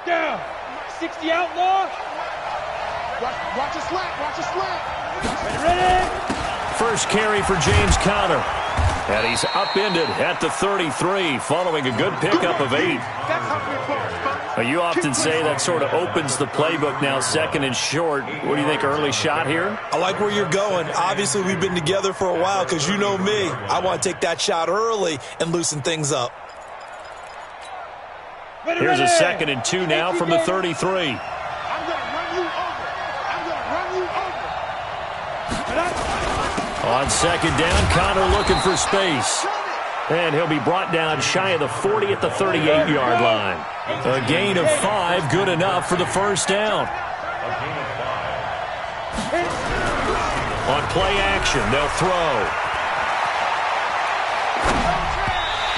down. 60 outlaw. Watch a slant. Watch a slant. Ready? First carry for James Conner. And he's upended at the 33 following a good pickup of 8. You often say that sort of opens the playbook now, second and short. What do you think, early shot here? I like where you're going. Obviously, we've been together for a while because you know me. I want to take that shot early and loosen things up. Here's a second and 2 now from the 33. I'm going to run you over. I'm going to run you over. On second down, Conner looking for space. And he'll be brought down shy of the 40 at the 38-yard line. A gain of 5, good enough for the first down. On play action, they'll throw.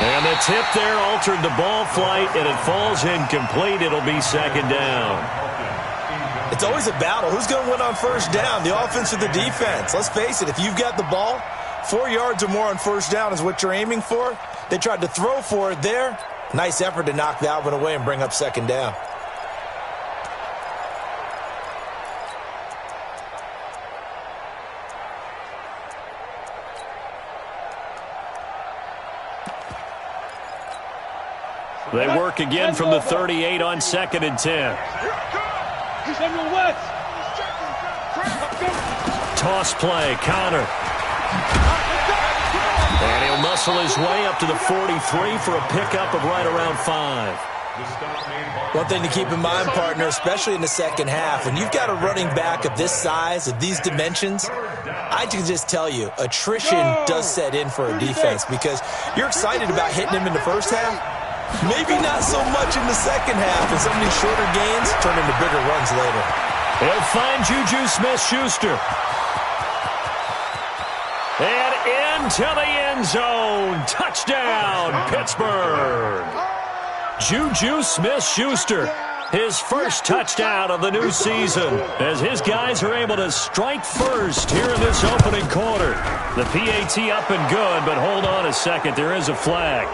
And the tip there altered the ball flight, and it falls incomplete. It'll be second down. It's always a battle. Who's going to win on first down, the offense or the defense? Let's face it, if you've got the ball, 4 yards or more on first down is what you're aiming for. They tried to throw for it there. Nice effort to knock that one away and bring up second down. They work again from the 38 on second and 10. Toss play, Conner. And he'll muscle his way up to the 43 for a pickup of right around 5. One thing to keep in mind, partner, especially in the second half, when you've got a running back of this size, of these dimensions, I can just tell you, attrition does set in for a defense because you're excited about hitting him in the first half. Maybe not so much in the second half, and some of these shorter gains turn into bigger runs later. He'll find Juju Smith-Schuster. And into the end zone. Touchdown, Pittsburgh. Juju Smith-Schuster, his first touchdown of the new season, as his guys are able to strike first here in this opening quarter. The PAT up and good, but hold on a second. There is a flag.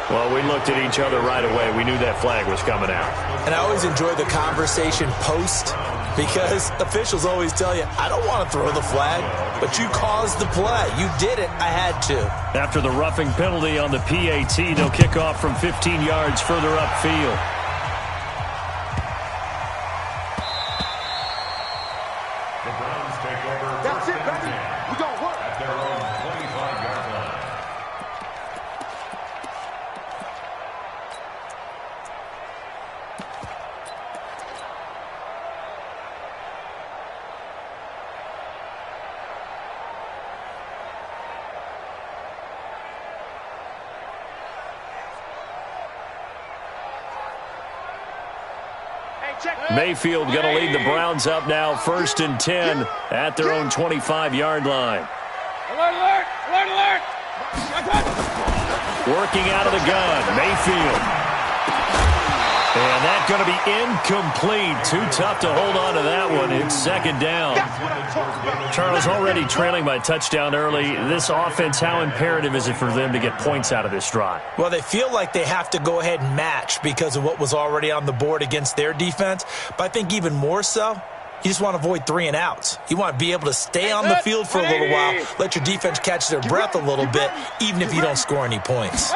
Well, we looked at each other right away. We knew that flag was coming out. And I always enjoy the conversation post because officials always tell you, I don't want to throw the flag, but you caused the play. You did it. I had to. After the roughing penalty on the PAT, they'll kick off from 15 yards further upfield. The Browns take over. That's it, baby. We're going to work. At their own 25-yard line. Mayfield going to lead the Browns up now, 1st and 10 at their own 25-yard line. Alert, alert, alert, alert. Working out of the gun, Mayfield. And that's going to be incomplete. Too tough to hold on to that one. It's second down. Charles, already trailing by touchdown early. This offense, how imperative is it for them to get points out of this drive? Well, they feel like they have to go ahead and match because of what was already on the board against their defense. But I think even more so, you just want to avoid 3 and outs. You want to be able to stay on the field for a little while, let your defense catch their breath a little bit, even if you don't score any points.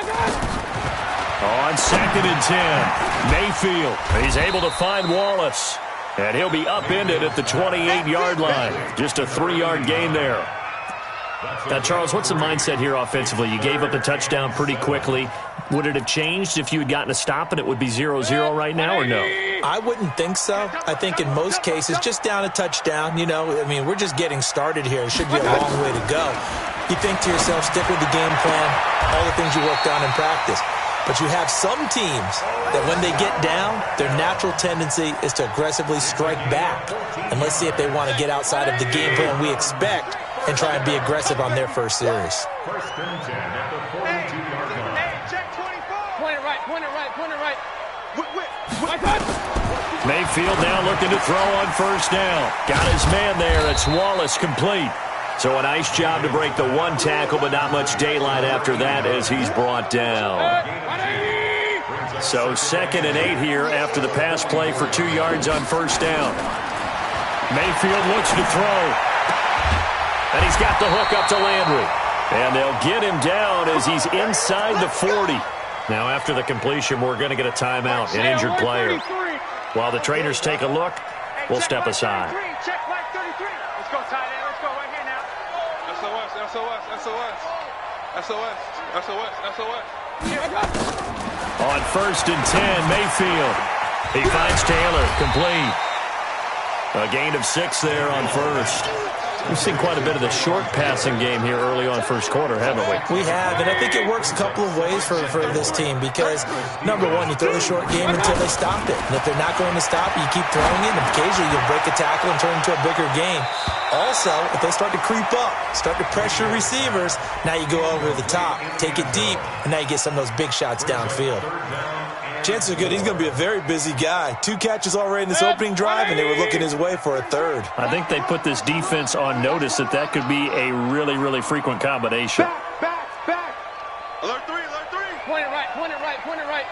On second and 10, Mayfield. He's able to find Wallace. And he'll be upended at the 28-yard line. Just a 3-yard gain there. Now, Charles, what's the mindset here offensively? You gave up a touchdown pretty quickly. Would it have changed if you had gotten a stop and it would be 0-0 right now, or no? I wouldn't think so. I think in most cases, just down a touchdown, you know, I mean, we're just getting started here. It should be a long way to go. You think to yourself, stick with the game plan, all the things you worked on in practice. But you have some teams that when they get down, their natural tendency is to aggressively strike back. And let's see if they want to get outside of the game plan we expect and try and be aggressive on their first series. First and 10 at the 42-yard line. Hey, check 24. Point it right, point it right, point it right. Mayfield now looking to throw on first down. Got his man there. It's Wallace complete. So a nice job to break the one tackle, but not much daylight after that as he's brought down. So 2nd and 8 here after the pass play for 2 yards on first down. Mayfield looks to throw. And he's got the hook up to Landry. And they'll get him down as he's inside the 40. Now after the completion, we're going to get a timeout, an injured player. While the trainers take a look, we'll step aside. Check flag 33. Let's go, tight end. Let's go right here now. SOS, SOS, SOS. SOS, SOS, SOS. On 1st and 10, Mayfield. He finds Taylor, complete. A gain of 6 there on 1st. We've seen quite a bit of the short passing game here early on first quarter, haven't we? We have, and I think it works a couple of ways for this team because, number one, you throw the short game until they stop it. And if they're not going to stop it, you keep throwing it, and occasionally you'll break a tackle and turn it into a bigger game. Also, if they start to creep up, start to pressure receivers, now you go over the top, take it deep, and now you get some of those big shots downfield. Chances are good he's going to be a very busy guy. 2 catches already in this opening drive, and they were looking his way for a 3rd. I think they put this defense on notice that could be a really, really frequent combination. Back. Alert 3, alert 3. Point it right, point it right, point it right.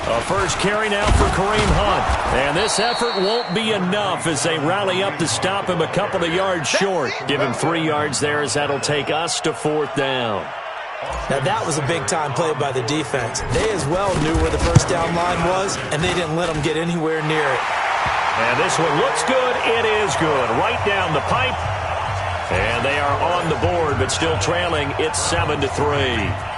A first carry now for Kareem Hunt. And this effort won't be enough as they rally up to stop him a couple of yards short. Give him 3 yards there as that'll take us to 4th down. Now, that was a big-time play by the defense. They as well knew where the first down line was, and they didn't let them get anywhere near it. And this one looks good. It is good. Right down the pipe. And they are on the board, but still trailing. It's 7-3.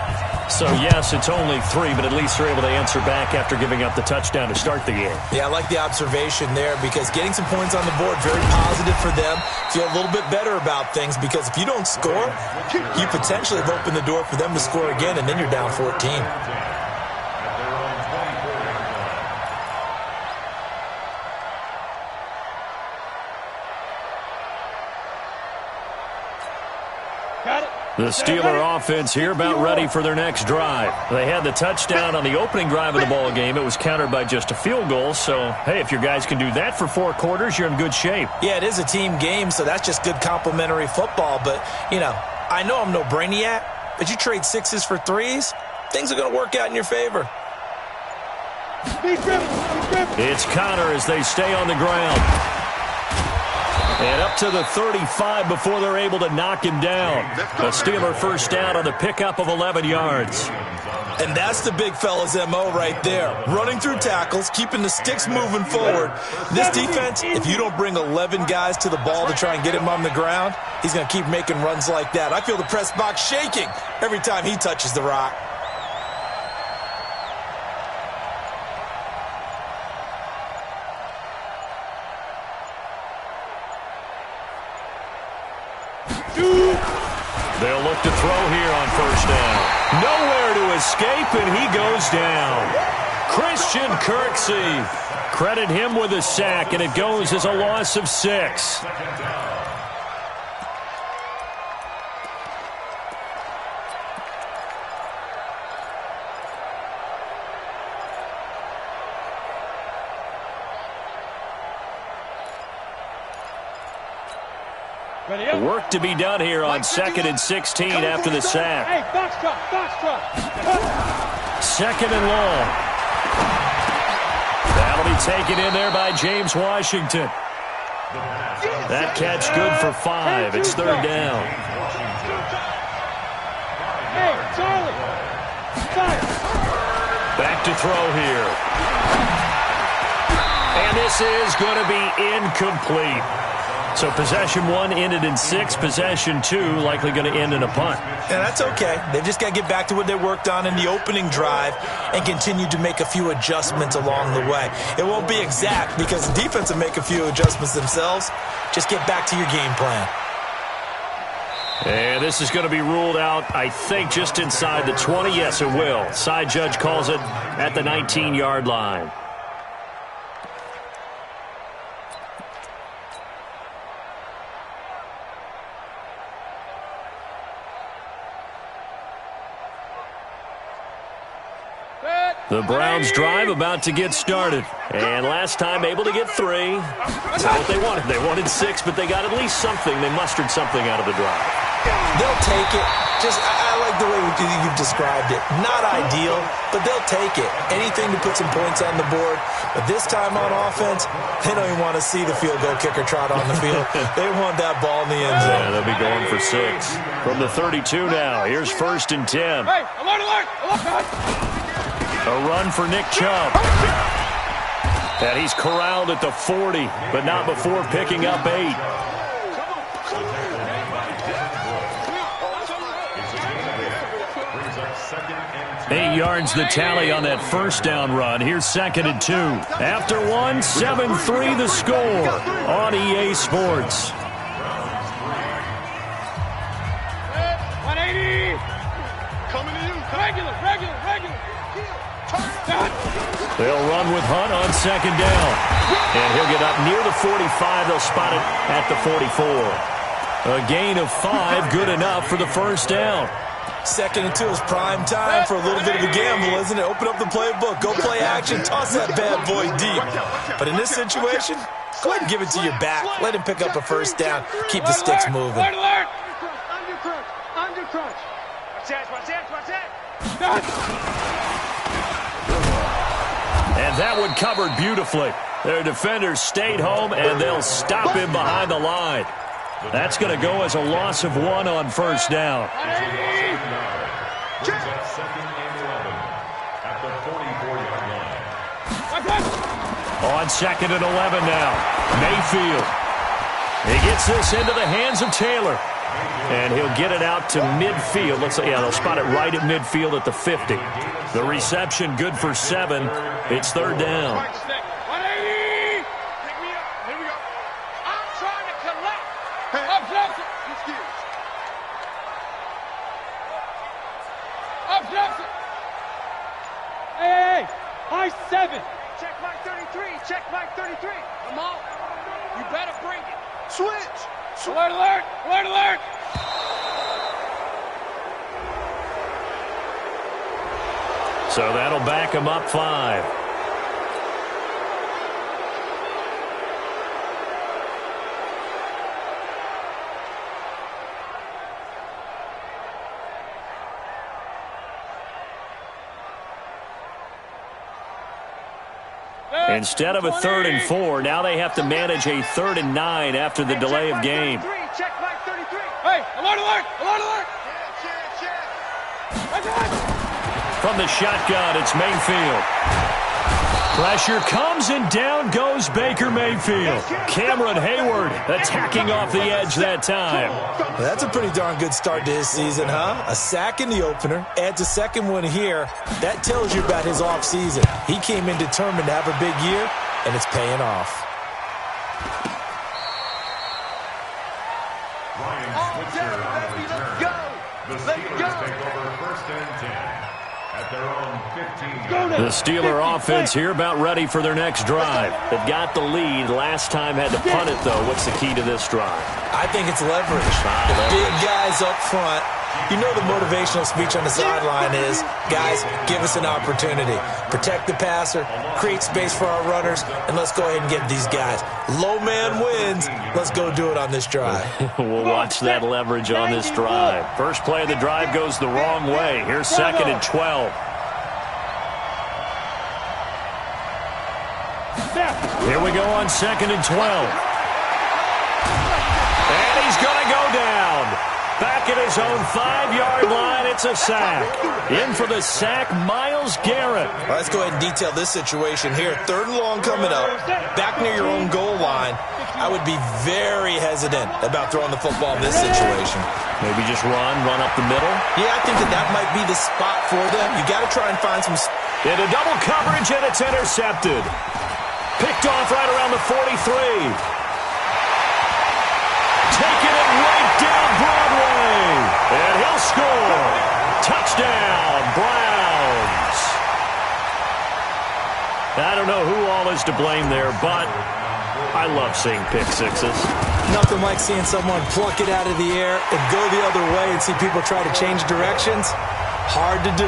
So, yes, it's only 3, but at least they're able to answer back after giving up the touchdown to start the game. Yeah, I like the observation there because getting some points on the board, very positive for them. Feel a little bit better about things because if you don't score, you potentially have opened the door for them to score again, and then you're down 14. The Steeler offense here about ready for their next drive. They had the touchdown on the opening drive of the ball game. It was countered by just a field goal. So, hey, if your guys can do that for 4 quarters, you're in good shape. Yeah, it is a team game, so that's just good complimentary football. But, you know, I know I'm no brainiac, but you trade 6s for 3s, things are going to work out in your favor. It's Connor as they stay on the ground. And up to the 35 before they're able to knock him down. A Steeler first down on the pickup of 11 yards. And that's the big fella's MO right there. Running through tackles, keeping the sticks moving forward. This defense, if you don't bring 11 guys to the ball to try and get him on the ground, he's going to keep making runs like that. I feel the press box shaking every time he touches the rock. They'll look to throw here on first down. Nowhere to escape, and he goes down. Christian Kirksey. Credit him with a sack, and it goes as a loss of 6. Work to be done here on 2nd and 16 after the sack. Hey, foxtrot. 2nd and long. That'll be taken in there by James Washington. That catch good for 5. It's 3rd down. Hey, Charlie. Fire. Back to throw here. And this is going to be incomplete. So possession 1 ended in 6. Possession 2 likely going to end in a punt. Yeah, that's okay. They've just got to get back to what they worked on in the opening drive and continue to make a few adjustments along the way. It won't be exact because the defense will make a few adjustments themselves. Just get back to your game plan. And this is going to be ruled out, I think, just inside the 20. Yes, it will. Side judge calls it at the 19-yard line. The Browns drive about to get started. And last time able to get 3. That's not what they wanted. They wanted 6, but they got at least something. They mustered something out of the drive. They'll take it. I like the way you've described it. Not ideal, but they'll take it. Anything to put some points on the board. But this time on offense, they don't even want to see the field goal kicker trot on the field. They want that ball in the end zone. Yeah, they'll be going for 6. From the 32 now, here's 1st and 10. Hey, alert! A run for Nick Chubb. And he's corralled at the 40, but not before picking up 8. 8 yards the tally on that first down run. Here's 2nd and 2. After 1, 7-3 the score on EA Sports. 180. Coming to you. Regular. They'll run with Hunt on 2nd down. And he'll get up near the 45. They'll spot it at the 44. A gain of 5, good enough for the first down. 2nd and 2 is prime time for a little bit of a gamble, isn't it? Open up the playbook, go play action, toss that bad boy deep. But in this situation, go ahead and give it to your back. Let him pick up a first down. Keep the sticks moving. Alert! Undercrunch. Watch that. And that one covered beautifully. Their defenders stayed home, and they'll stop him behind the line. That's going to go as a loss of 1 on first down. Brings up 2nd and 11 at the 44-yard line. On 2nd and 11 now, Mayfield. He gets this into the hands of Taylor. And he'll get it out to midfield. Looks like, yeah, they'll spot it right at midfield at the 50. The reception good for 7. It's 3rd down. 180. Pick me up. Here we go. I'm trying to collect. Up, Johnson. Up, Johnson. Hey, high 7. Check Mike 33. Check Mike 33. Come on. You better bring it. Switch. Alert! So that'll back him up 5. Instead of a 3rd and 4, now they have to manage a 3rd and 9 after the delay of game. Check Mike 33. Hey, alert! From the shotgun, it's Mayfield. Pressure comes, and down goes Baker Mayfield. Cameron Hayward attacking off the edge that time. That's a pretty darn good start to his season, huh? A sack in the opener, adds a 2nd one here. That tells you about his offseason. He came in determined to have a big year, and it's paying off. Ryan Switzer on the return. The Steelers take over 1st and 10 at their own 15. The Steeler offense here about ready for their next drive. They've got the lead. Last time had to punt it, though. What's the key to this drive? I think it's leverage. The big guys up front. You know the motivational speech on the sideline is, guys, give us an opportunity. Protect the passer, create space for our runners, and let's go ahead and get these guys. Low man wins. Let's go do it on this drive. We'll watch that leverage on this drive. First play of the drive goes the wrong way. Here's 2nd and 12. Here we go on 2nd and 12. And he's going to go down. Back at his own 5-yard line, it's a sack. In for the sack, Myles Garrett. Well, let's go ahead and detail this situation here. 3rd and long coming up, back near your own goal line. I would be very hesitant about throwing the football in this situation. Maybe just run up the middle. Yeah, I think that might be the spot for them. You got to try and find some. Into double coverage, and it's intercepted. Picked off right around the 43. Taking it right down Broadway. And he'll score. Touchdown, Browns. I don't know who all is to blame there, but I love seeing pick sixes. Nothing like seeing someone pluck it out of the air and go the other way and see people try to change directions. Hard to do.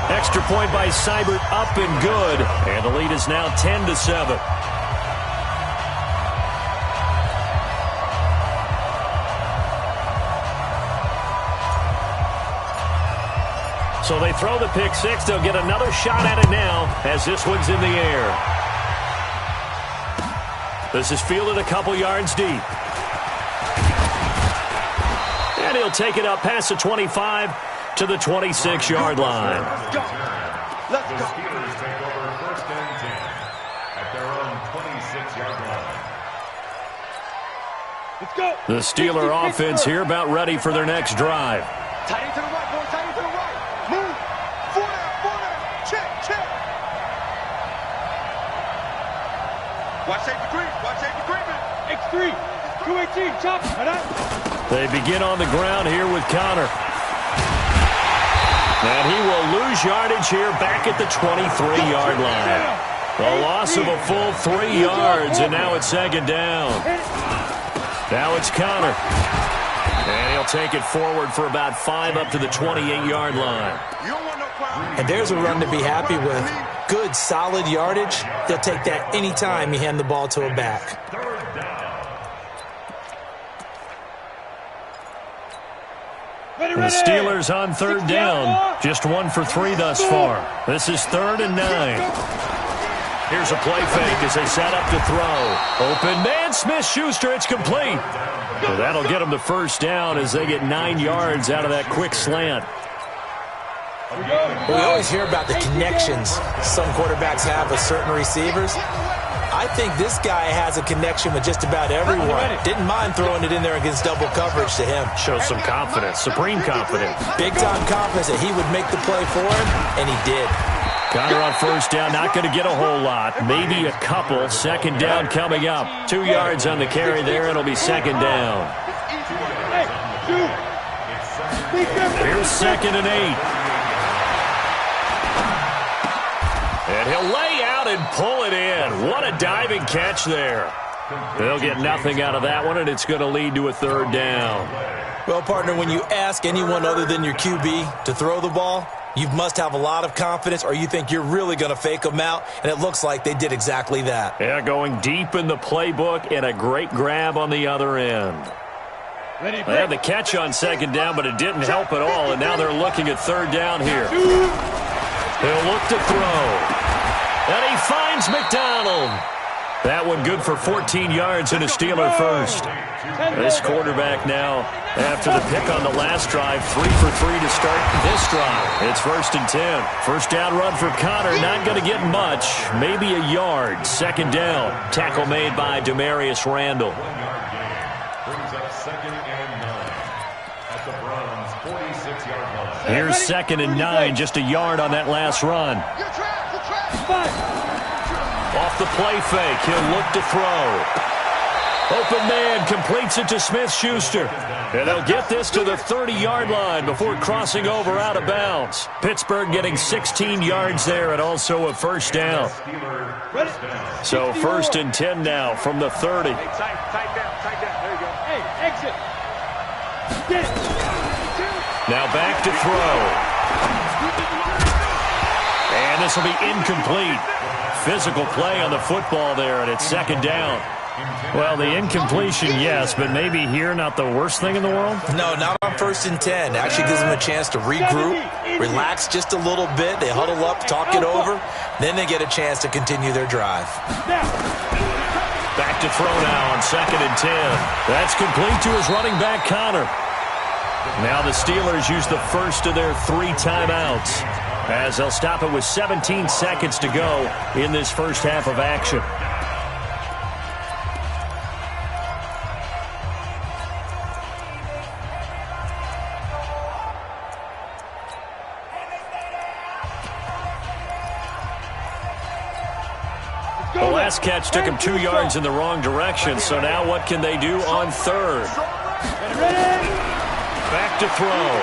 Extra point by Seibert, up and good. And the lead is now 10-7. So they throw the pick six. They'll get another shot at it now as this one's in the air. This is fielded a couple yards deep. And he'll take it up past the 25 to the 26-yard line. Let's go. The Steelers take over 1st and 10 at their own 26-yard line. Let's go. The Steeler offense here about ready for their next drive. Tight end to the right, boy. Tight end to the right. Move. Four down. Check. Watch safety creep. Watch safety creeping. X3. 218. Chop. They begin on the ground here with Connor. And he will lose yardage here back at the 23-yard line. A loss of a full 3 yards, and now it's 2nd down. Now it's Connor. And he'll take it forward for about 5 up to the 28-yard line. And there's a run to be happy with. Good, solid yardage. They'll take that anytime you hand the ball to a back. The Steelers on 3rd down. Just 1 for 3 thus far. This is 3rd and 9. Here's a play fake as they set up to throw. Open man, Smith-Schuster. It's complete. So that'll get them the 1st down as they get 9 yards out of that quick slant. We always hear about the connections some quarterbacks have with certain receivers. I think this guy has a connection with just about everyone. Didn't mind throwing it in there against double coverage to him. Shows some confidence, supreme confidence. Big-time confidence that he would make the play for him, and he did. Connor on 1st down, not going to get a whole lot. Maybe a couple. 2nd down coming up. 2 yards on the carry there. It'll be 2nd down. Here's 2nd and 8. And he'll lay out and pull it in. What a diving catch there. They'll get nothing out of that one, and it's going to lead to a 3rd down. Well, partner, when you ask anyone other than your QB to throw the ball, you must have a lot of confidence, or you think you're really going to fake them out, and it looks like they did exactly that. Yeah, going deep in the playbook and a great grab on the other end. They had the catch on 2nd down, but it didn't help at all, and now they're looking at 3rd down here. He'll look to throw. And he finds McDonald. That one good for 14 yards and a Steeler 1st. This quarterback now, after the pick on the last drive, 3 for 3 to start this drive. It's 1st and 10. 1st down run for Connor. Not going to get much. Maybe a yard. 2nd down. Tackle made by Demarius Randall. Brings up 2nd and 9 at the Browns' 46-yard line. Here's 2nd and 9. Just a yard on that last run. Off the play fake, he'll look to throw. Open man completes it to Smith-Schuster. And they'll get this to the 30-yard line before crossing over out of bounds. Pittsburgh getting 16 yards there and also a 1st down. So 1st and 10 now from the 30. Tight down. There you go. Hey, exit. Get it. Now back to throw. And this will be incomplete. Physical play on the football there, and it's 2nd down. Well, the incompletion, yes, but maybe here not the worst thing in the world? No, not on 1st and 10. Actually gives them a chance to regroup, relax just a little bit. They huddle up, talk it over. Then they get a chance to continue their drive. Back to throw now on 2nd and 10. That's complete to his running back, Connor. Now the Steelers use the first of their 3 timeouts, as they'll stop it with 17 seconds to go in this first half of action. The last catch took him 2 yards in the wrong direction, so now what can they do on 3rd? Back to throw.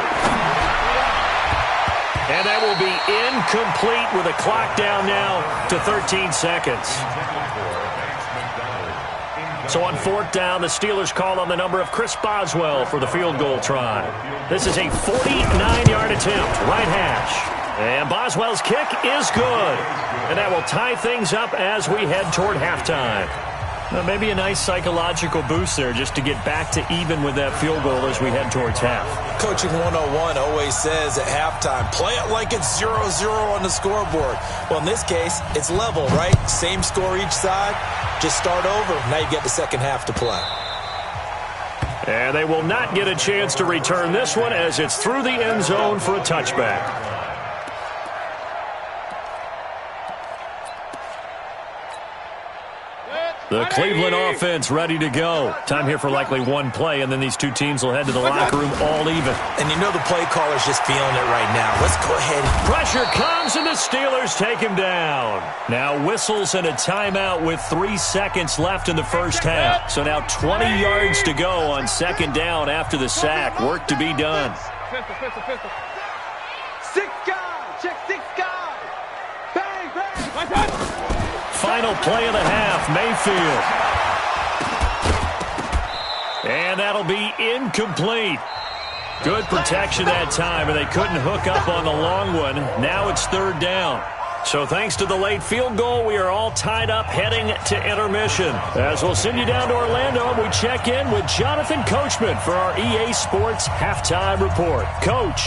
And that will be incomplete with a clock down now to 13 seconds. So on 4th down, the Steelers call on the number of Chris Boswell for the field goal try. This is a 49-yard attempt, right hash. And Boswell's kick is good. And that will tie things up as we head toward halftime. Now, maybe a nice psychological boost there just to get back to even with that field goal as we head towards half. Coaching 101 always says at halftime, play it like it's 0-0 on the scoreboard. Well, in this case, it's level, right? Same score each side. Just start over. Now you get the second half to play. And they will not get a chance to return this one as it's through the end zone for a touchback. The Cleveland offense ready to go. Time here for likely one play, and then these two teams will head to the locker room all even. And you know the play caller's just feeling it right now. Let's go ahead. Pressure comes, and the Steelers take him down. Now whistles and a timeout with 3 seconds left in the first half. So now 20 yards to go on second down after the sack. Work to be done. Six guys. Check 6 guys. Bang, bang. Final play of the half, Mayfield. And that'll be incomplete. Good protection that time, and they couldn't hook up on the long one. Now it's third down. So thanks to the late field goal, we are all tied up heading to intermission. As we'll send you down to Orlando, we check in with Jonathan Coachman for our EA Sports Halftime Report. Coach.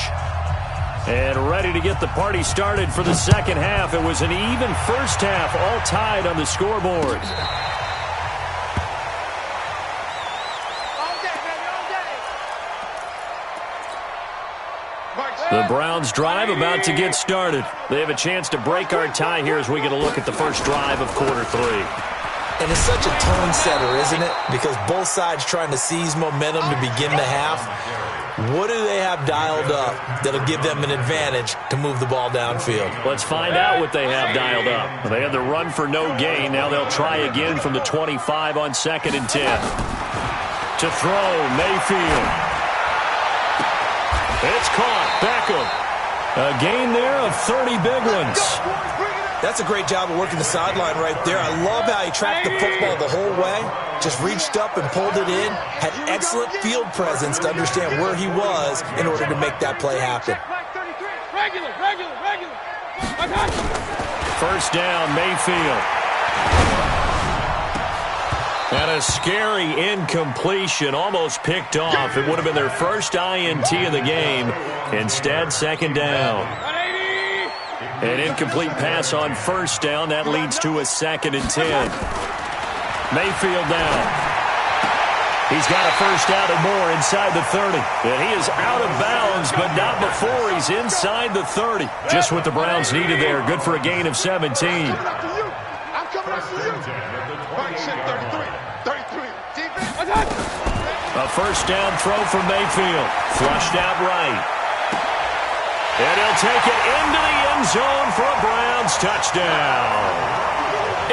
And ready to get the party started for the second half. It was an even first half, all tied on the scoreboard. The Browns drive about to get started. They have a chance to break our tie here as we get a look at the first drive of quarter 3. And it's such a tone setter, isn't it? Because both sides trying to seize momentum to begin the half. What do they have dialed up that'll give them an advantage to move the ball downfield? Let's find out what they have dialed up. They had the run for no gain. Now they'll try again from the 25 on 2nd and 10. To throw, Mayfield. It's caught. Beckham. A gain there of 30 big ones. That's a great job of working the sideline right there. I love how he tracked the football the whole way. Just reached up and pulled it in. Had excellent field presence to understand where he was in order to make that play happen. Regular. First down, Mayfield. And a scary incompletion, almost picked off. It would have been their first INT of the game. Instead, second down. An incomplete pass on first down. That leads to a 2nd and 10. Mayfield down. He's got a first down and more inside the 30. And he is out of bounds, but not before he's inside the 30. Just what the Browns needed there. Good for a gain of 17. I'm coming after you. Right, 33. Defense. A first down throw from Mayfield. Flushed out right. And he'll take it into the end zone for a Browns touchdown.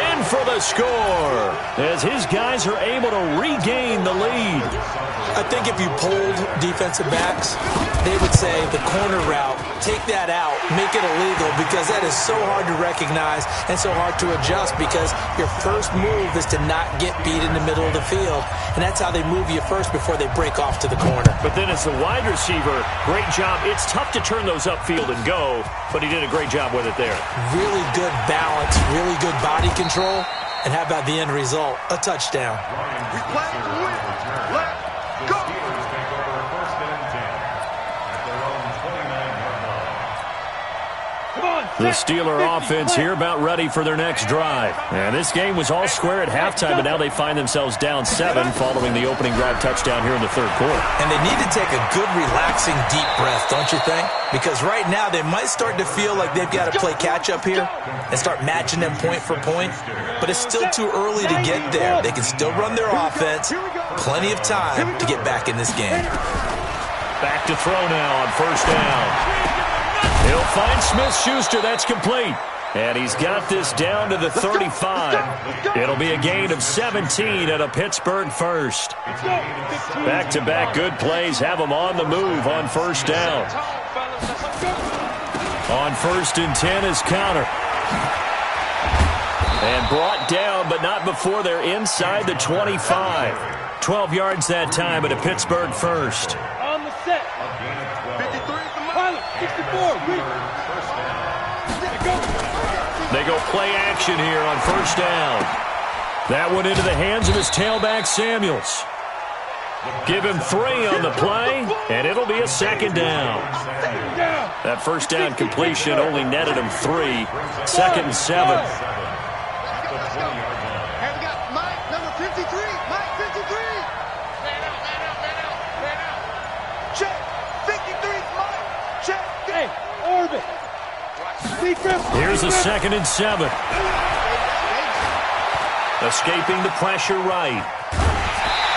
In for the score as his guys are able to regain the lead. I think if you polled defensive backs, they would say the corner route, take that out, make it illegal, because that is so hard to recognize and so hard to adjust, because your first move is to not get beat in the middle of the field, and that's how they move you first before they break off to the corner. But then as the wide receiver, great job. It's tough to turn those upfield and go, but he did a great job with it there. Really good balance, really good body control, and how about the end result? A touchdown. We play to win. Let's go. Steelers take over 1st and 10 at their own 29-yard line. The Steeler offense here about ready for their next drive. And this game was all square at halftime, but now they find themselves down 7 following the opening drive touchdown here in the 3rd quarter. And they need to take a good, relaxing, deep breath, don't you think? Because right now they might start to feel like they've got to play catch-up here and start matching them point for point. But it's still too early to get there. They can still run their offense. Plenty of time to get back in this game. Back to throw now on first down. He'll find Smith-Schuster. That's complete. And he's got this down to the 35. It'll be a gain of 17 at a Pittsburgh first. Back-to-back good plays have them on the move on first down. On 1st and 10 is Connor. And brought down, but not before they're inside the 25. 12 yards that time at a Pittsburgh first. On the set. 53 is the They go play action here on first down. That went into the hands of his tailback, Samuels. Give him 3 on the play, and it'll be a second down. That first down completion only netted him 3. Second and 7. Hey, we got Mike, number 53. Mike, 53. Man out. Check. 53, Mike. Check. Hey, orbit. Here's a second and 7. Escaping the pressure right.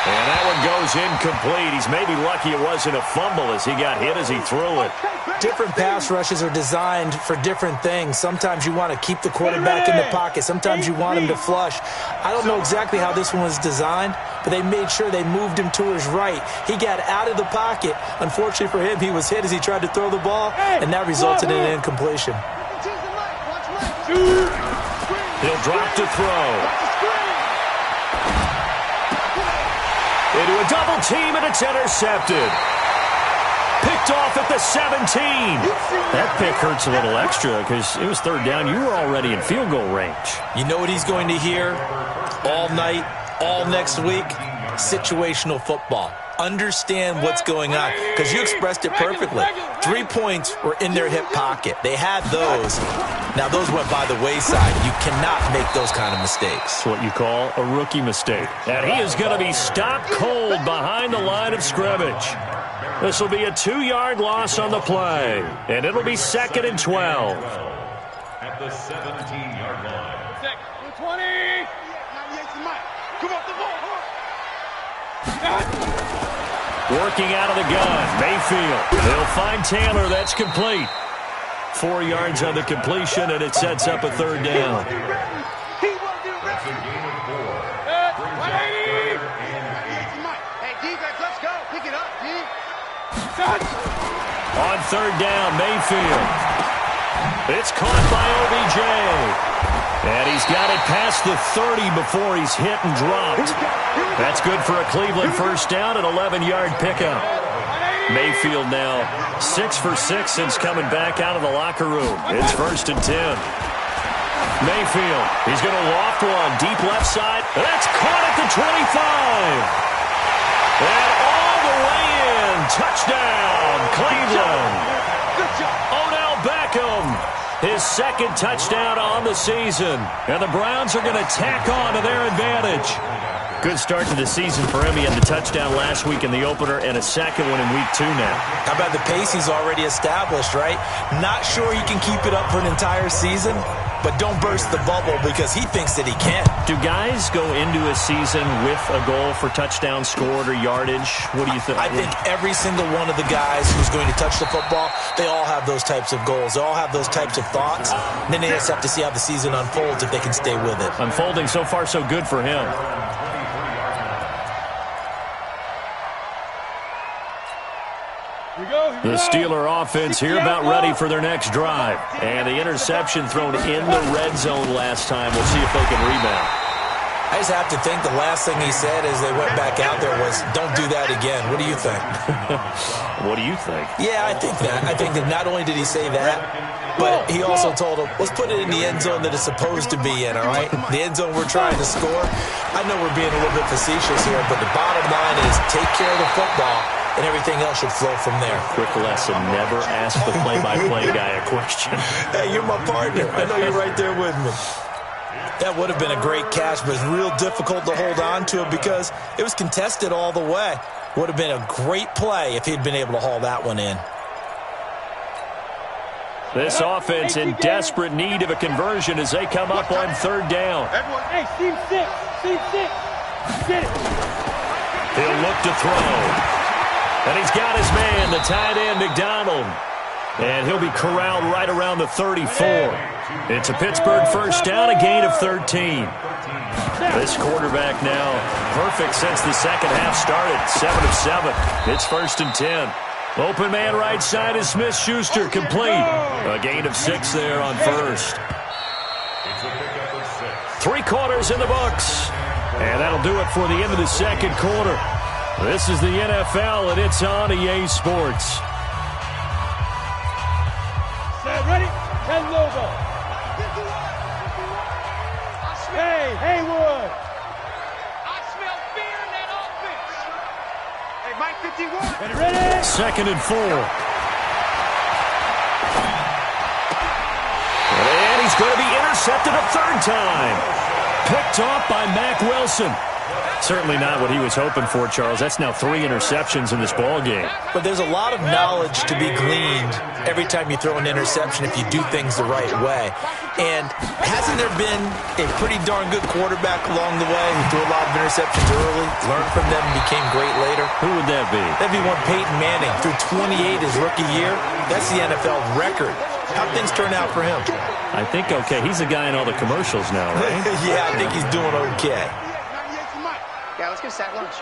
And that one goes incomplete. He's maybe lucky it wasn't a fumble as he got hit as he threw it. Different pass rushes are designed for different things. Sometimes you want to keep the quarterback in the pocket. Sometimes you want him to flush. I don't know exactly how this one was designed, but they made sure they moved him to his right. He got out of the pocket. Unfortunately for him, he was hit as he tried to throw the ball, and that resulted in an incompletion. He'll drop to throw. Into a double team, and it's intercepted. Picked off at the 17. That pick hurts a little extra because it was third down. You were already in field goal range. You know what he's going to hear all night, all next week? Situational football. Understand what's going on, because you expressed it perfectly. 3 points were in their hip pocket. They had those. Now, those went by the wayside. You cannot make those kind of mistakes. It's what you call a rookie mistake. And he is going to be stopped cold behind the line of scrimmage. This will be a 2-yard loss on the play, and it'll be second and 12. At the 17-yard line. 20. Come off the ball. Working out of the gun, Mayfield. They'll find Taylor. That's complete. 4 yards on the completion, and it sets up a third down. That's a gain of 4. Brings up third and 8. Hey, defense, let's go. Pick it up, D. On third down, Mayfield. It's caught by OBJ. And he's got it past the 30 before he's hit and dropped. That's good for a Cleveland first down, an 11-yard pickup. Mayfield now 6 for 6 since coming back out of the locker room. It's first and 10. Mayfield, he's going to loft one deep left side. That's caught at the 25. And all the way in. Touchdown, Cleveland. Odell Beckham, his second touchdown on the season. And the Browns are going to tack on to their advantage. Good start to the season for him. He had the touchdown last week in the opener and a second one in week 2 now. How about the pace he's already established, right? Not sure he can keep it up for an entire season, but don't burst the bubble because he thinks that he can. Do guys go into a season with a goal for touchdown scored or yardage? What do you think? I think every single one of the guys who's going to touch the football, they all have those types of goals. They all have those types of thoughts. And then they just have to see how the season unfolds if they can stay with it. Unfolding so far so good for him. The Steeler offense here about ready for their next drive. And the interception thrown in the red zone last time. We'll see if they can rebound. I just have to think the last thing he said as they went back out there was, don't do that again. What do you think? What do you think? Yeah, I think that. I think that not only did he say that, but he also told him, let's put it in the end zone that it's supposed to be in, all right? The end zone we're trying to score. I know we're being a little bit facetious here, but the bottom line is take care of the football, and everything else should flow from there. Quick lesson, never ask the play-by-play guy a question. Hey, you're my partner. I know you're right there with me. That would have been a great catch, but it's real difficult to hold on to it because it was contested all the way. Would have been a great play if he'd been able to haul that one in. This offense in desperate need of a conversion as they come up on third down. Hey, team 6. Team 6. Get it. He'll look to throw. And he's got his man, the tight end, McDonald. And he'll be corralled right around the 34. It's a Pittsburgh first down, a gain of 13. This quarterback now perfect since the second half started, 7 of 7. It's first and 10. Open man right side is Smith-Schuster, complete. A gain of 6 there on first. 3 quarters in the books. And that'll do it for the end of the second quarter. This is the NFL, and it's on EA Sports. Ken Logo. Hey, Haywood. I smell fear in that offense. Hey, Mike 51. Get ready. 2nd and 4. And he's going to be intercepted a 3rd time. Picked off by Mack Wilson. Certainly not what he was hoping for, Charles. That's now 3 interceptions in this ball game. But there's a lot of knowledge to be gleaned every time you throw an interception if you do things the right way. And hasn't there been a pretty darn good quarterback along the way who threw a lot of interceptions early, learned from them, and became great later? Who would that be? That'd be one Peyton Manning. Threw 28 his rookie year. That's the NFL record. How'd things turn out for him? I think okay. He's a guy in all the commercials now, right? Yeah, I think he's doing okay. Yeah, let's get a sack lunch.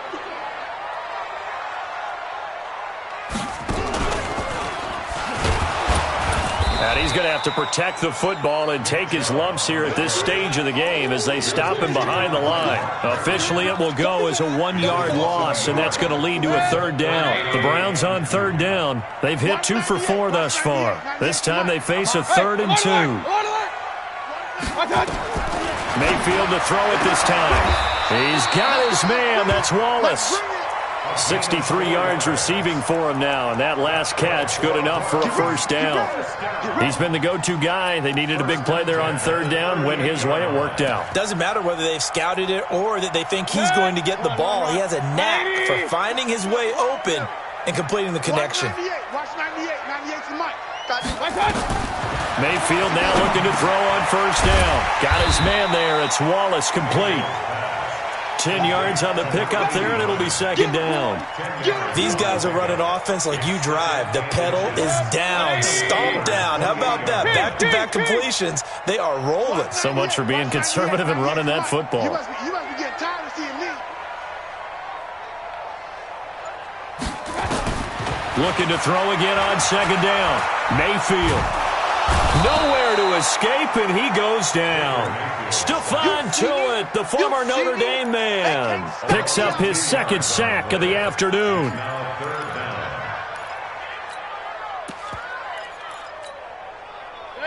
And he's going to have to protect the football and take his lumps here at this stage of the game as they stop him behind the line. Officially, it will go as a 1-yard loss, and that's going to lead to a 3rd down. The Browns on 3rd down. They've hit 2 for 4 thus far. This time they face a 3rd and 2. Mayfield to throw it this time. He's got his man. That's Wallace. 63 yards receiving for him now, and that last catch good enough for a 1st down. He's been the go-to guy. They needed a big play there on 3rd down. Went his way. It worked out. Doesn't matter whether they've scouted it or that they think he's going to get the ball. He has a knack for finding his way open and completing the connection. Watch 98. 98's the mic. Mayfield now looking to throw on 1st down. Got his man there. It's Wallace complete. 10 yards on the pickup there, and it'll be 2nd down. These guys are running offense like you drive. The pedal is down, stomped down. How about that? Back-to-back completions. They are rolling. So much for being conservative and running that football. You must be getting tired of seeing me. Looking to throw again on 2nd down. Mayfield. Nowhere to escape, and he goes down. Stephon Tuitt, the former Notre Dame man, picks up his 2nd sack of the afternoon.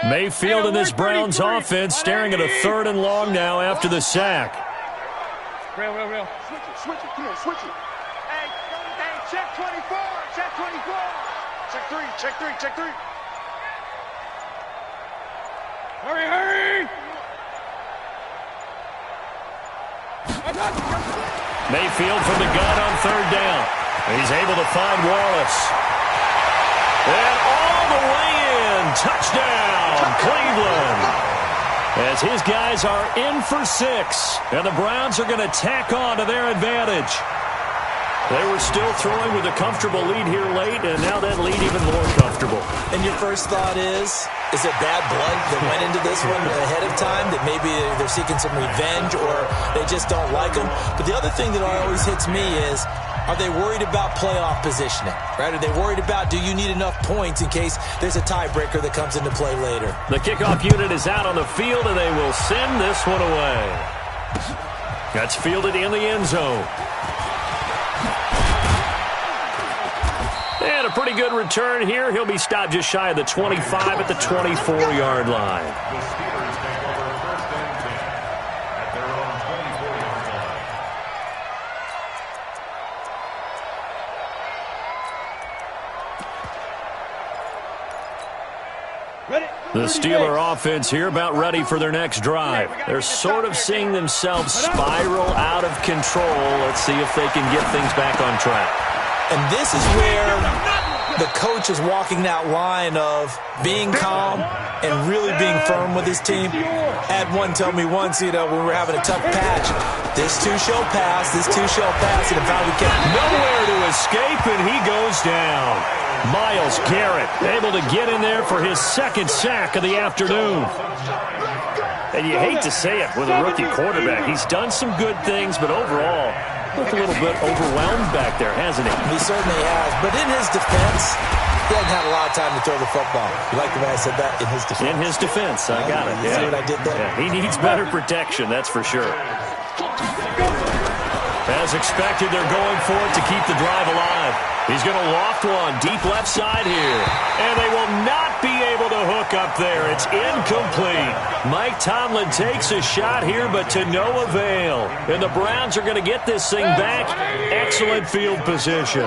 Mayfield and this Browns offense staring at a 3rd and long now after the sack. Real. Switch it. Come on, switch it. Hey, check 24. Check 24. Check 3. Hurry! Mayfield from the gun on 3rd down. He's able to find Wallace. And all the way in. Touchdown, Cleveland. As his guys are in for 6. And the Browns are going to tack on to their advantage. They were still throwing with a comfortable lead here late, and now that lead even more comfortable. And your first thought is it bad blood that went into this one ahead of time, that maybe they're seeking some revenge or they just don't like them? But the other thing that always hits me is, are they worried about playoff positioning? Right? Are they worried about, do you need enough points in case there's a tiebreaker that comes into play later? The kickoff unit is out on the field, and they will send this one away. That's fielded in the end zone. And a pretty good return here. He'll be stopped just shy of the 25 at the 24-yard line. The Steelers take over 1st and 10 at their own 24-yard line. Ready? The Steeler offense here about ready for their next drive. They're sort of seeing themselves spiral out of control. Let's see if they can get things back on track. And this is where the coach is walking that line of being calm and really being firm with his team. Had one tell me once, when we were having a tough patch, this too shall pass, and it finally kept nowhere to escape, and he goes down. Myles Garrett able to get in there for his 2nd sack of the afternoon. And you hate to say it with a rookie quarterback. He's done some good things, but overall, looked a little bit overwhelmed back there, hasn't he? He certainly has. But in his defense, he hasn't had a lot of time to throw the football. You like the way I said that? In his defense. In his defense. I got it. You see what I did there? Yeah, he needs better protection, that's for sure. As expected, they're going for it to keep the drive alive. He's going to loft one deep left side here. And they will not be able to hook up there. It's incomplete. Mike Tomlin takes a shot here, but to no avail. And the Browns are going to get this thing back. Excellent field position.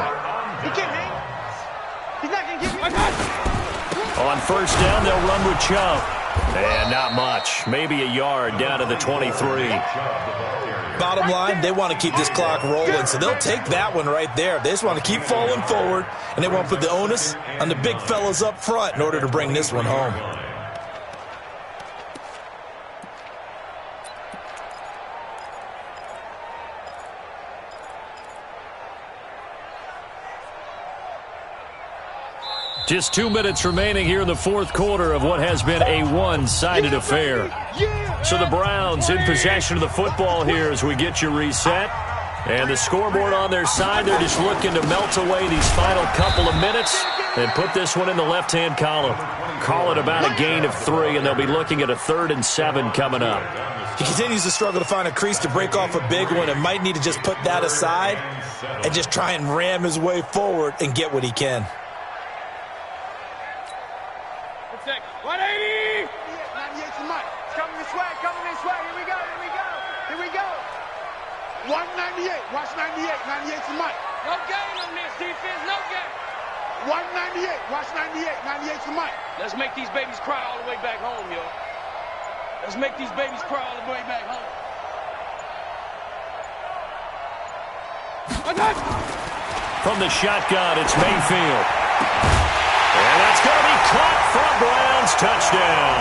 On first down, they'll run with Chubb. And not much. Maybe a yard down to the 23. Bottom line, they want to keep this clock rolling, so they'll take that one right there. They just want to keep falling forward, and they want to put the onus on the big fellas up front in order to bring this one home. Just 2 minutes remaining here in the fourth quarter of what has been a one-sided affair. So the Browns in possession of the football here as we get you reset. And the scoreboard on their side, they're just looking to melt away these final couple of minutes and put this one in the left-hand column. Call it about a gain of 3, and they'll be looking at a 3rd and 7 coming up. He continues to struggle to find a crease to break off a big one and might need to just put that aside and just try and ram his way forward and get what he can. 180! 98 to Mike. Coming this way, coming this way. Here we go, here we go, here we go. 198, watch 98, 98 to Mike. No gain on this defense, no gain. 198, watch 98, 98 to Mike. Let's make these babies cry all the way back home, yo. Let's make these babies cry all the way back home. From the shotgun, it's Mayfield. And that's going to be caught for a Browns touchdown.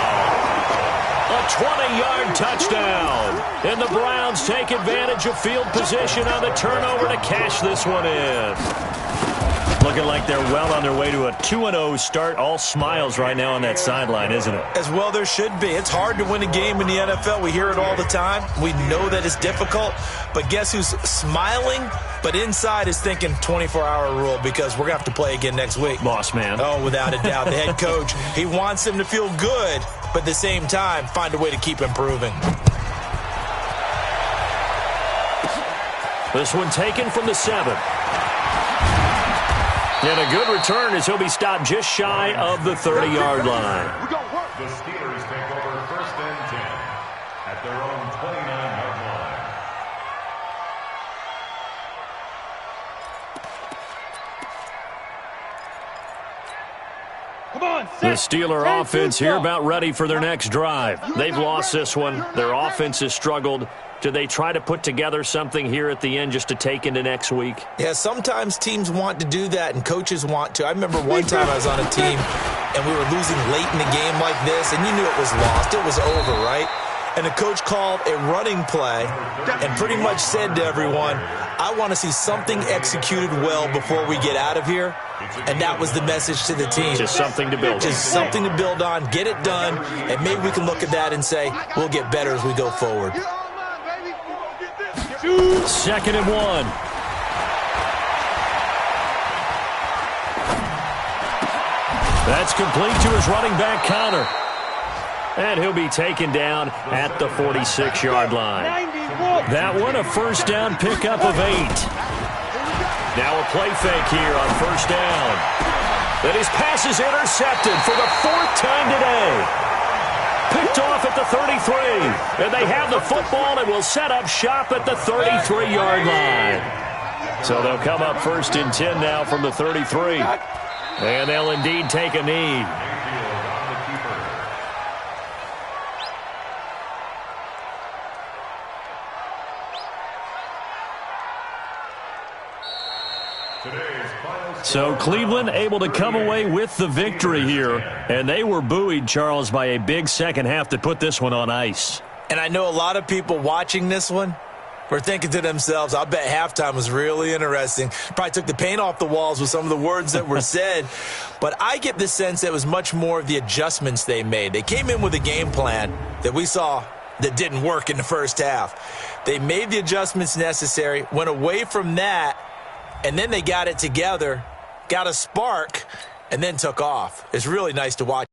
A 20-yard touchdown. And the Browns take advantage of field position on the turnover to cash this one in. Looking like they're well on their way to a 2-0 start. All smiles right now on that sideline, isn't it? As well there should be. It's hard to win a game in the NFL. We hear it all the time. We know that it's difficult. But guess who's smiling? But inside is thinking 24-hour rule because we're going to have to play again next week. Boss man. Oh, without a doubt. The head coach, he wants them to feel good, but at the same time, find a way to keep improving. This one taken from the 7. And a good return as he'll be stopped just shy of the 30-yard line. The Steelers take over 1st and 10 at their own 29-yard line. Come on, The Steeler offense here about ready for their next drive. They've lost this one. Their offense has struggled. Do they try to put together something here at the end just to take into next week? Yeah, sometimes teams want to do that and coaches want to. I remember one time I was on a team and we were losing late in the game like this, and you knew it was lost. It was over, right? And the coach called a running play and pretty much said to everyone, I want to see something executed well before we get out of here. And that was the message to the team. Just something to build on. Just something to build on, get it done, and maybe we can look at that and say, we'll get better as we go forward. 2nd and 1. That's complete to his running back, Connor. And he'll be taken down at the 46-yard line. That one, a first down pickup of 8. Now a play fake here on first down. Then his pass is intercepted for the 4th time today. Picked off at the 33. And they have the football and will set up shop at the 33-yard line. So they'll come up 1st and 10 now from the 33. And they'll indeed take a knee. So Cleveland able to come away with the victory here. And they were buoyed, Charles, by a big second half that put this one on ice. And I know a lot of people watching this one were thinking to themselves, I bet halftime was really interesting. Probably took the paint off the walls with some of the words that were said. But I get the sense that it was much more of the adjustments they made. They came in with a game plan that we saw that didn't work in the first half. They made the adjustments necessary, went away from that, and then they got it together, got a spark, and then took off. It's really nice to watch.